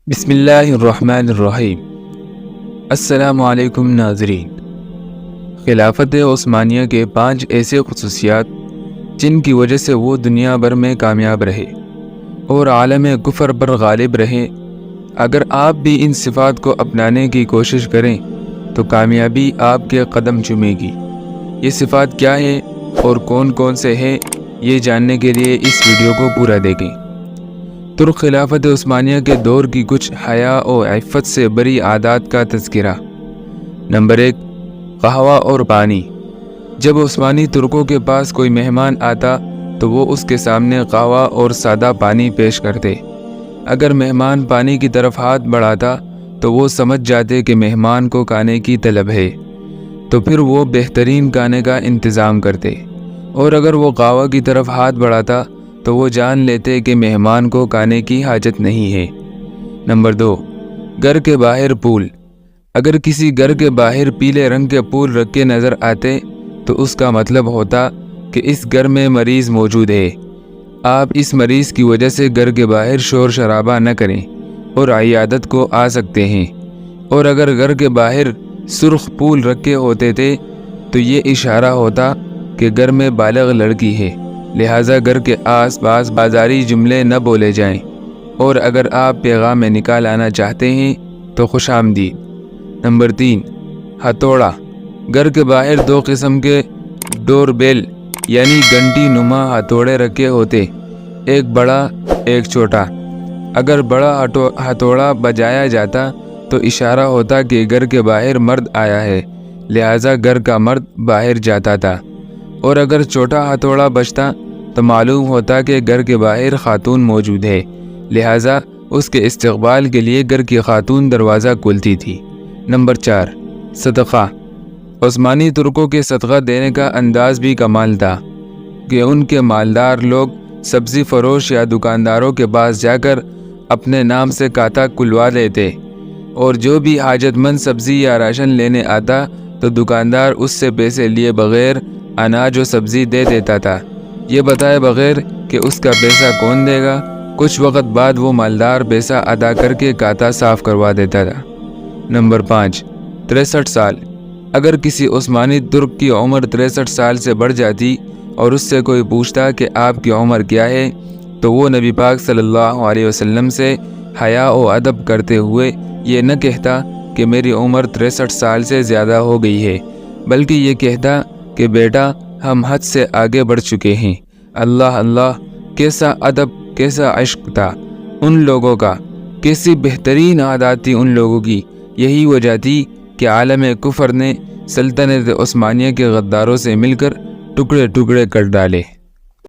بسم اللہ الرحمن الرحیم۔ السلام علیکم ناظرین۔ خلافت عثمانیہ کے 5 ایسے خصوصیات جن کی وجہ سے وہ دنیا بھر میں کامیاب رہے اور عالم کفر پر غالب رہے۔ اگر آپ بھی ان صفات کو اپنانے کی کوشش کریں تو کامیابی آپ کے قدم چومے گی۔ یہ صفات کیا ہیں اور کون کون سے ہیں، یہ جاننے کے لیے اس ویڈیو کو پورا دیکھیں۔ ترک خلافت عثمانیہ کے دور کی کچھ حیا و عفت سے بری عادات کا تذکرہ۔ نمبر 1، قہوہ اور پانی۔ جب عثمانی ترکوں کے پاس کوئی مہمان آتا تو وہ اس کے سامنے قہوہ اور سادہ پانی پیش کرتے۔ اگر مہمان پانی کی طرف ہاتھ بڑھاتا تو وہ سمجھ جاتے کہ مہمان کو کھانے کی طلب ہے، تو پھر وہ بہترین کھانے کا انتظام کرتے، اور اگر وہ قہوہ کی طرف ہاتھ بڑھاتا تو وہ جان لیتے کہ مہمان کو کھانے کی حاجت نہیں ہے۔ نمبر 2، گھر کے باہر پھول۔ اگر کسی گھر کے باہر پیلے رنگ کے پھول رکھے نظر آتے تو اس کا مطلب ہوتا کہ اس گھر میں مریض موجود ہے۔ آپ اس مریض کی وجہ سے گھر کے باہر شور شرابہ نہ کریں اور عیادت کو آ سکتے ہیں۔ اور اگر گھر کے باہر سرخ پھول رکھے ہوتے تھے تو یہ اشارہ ہوتا کہ گھر میں بالغ لڑکی ہے، لہٰذا گھر کے آس پاس بازاری جملے نہ بولے جائیں۔ اور اگر آپ پیغام نکال لانا چاہتے ہیں تو خوش آمدید۔ نمبر 3، ہتھوڑا۔ گھر کے باہر 2 قسم کے ڈور بیل یعنی گھنٹی نما ہتھوڑے رکھے ہوتے، ایک بڑا ایک چھوٹا۔ اگر بڑا ہتھوڑا بجایا جاتا تو اشارہ ہوتا کہ گھر کے باہر مرد آیا ہے، لہٰذا گھر کا مرد باہر جاتا تھا، اور اگر چھوٹا ہتھوڑا بجتا تو معلوم ہوتا کہ گھر کے باہر خاتون موجود ہے، لہٰذا اس کے استقبال کے لیے گھر کی خاتون دروازہ کھولتی تھی۔ نمبر 4، صدقہ۔ عثمانی ترکوں کے صدقہ دینے کا انداز بھی کمال تھا کہ ان کے مالدار لوگ سبزی فروش یا دکانداروں کے پاس جا کر اپنے نام سے کھاتہ کھلوا لیتے، اور جو بھی حاجت مند سبزی یا راشن لینے آتا تو دکاندار اس سے پیسے لیے بغیر اناج و سبزی دے دیتا تھا، یہ بتائے بغیر کہ اس کا پیسہ کون دے گا۔ کچھ وقت بعد وہ مالدار پیسہ ادا کر کے کھاتہ صاف کروا دیتا تھا۔ نمبر 5، 63 سال۔ اگر کسی عثمانی ترک کی عمر 63 سال سے بڑھ جاتی اور اس سے کوئی پوچھتا کہ آپ کی عمر کیا ہے تو وہ نبی پاک صلی اللہ علیہ وسلم سے حیا و ادب کرتے ہوئے یہ نہ کہتا کہ میری عمر 63 سال سے زیادہ ہو گئی ہے، بلکہ یہ کہتا کہ بیٹا ہم حد سے آگے بڑھ چکے ہیں۔ اللہ اللہ، کیسا ادب، کیسا عشق تھا ان لوگوں کا، کیسی بہترین عادات تھی ان لوگوں کی۔ یہی وجہ تھی کہ عالم کفر نے سلطنت عثمانیہ کے غداروں سے مل کر ٹکڑے ٹکڑے کر ڈالے۔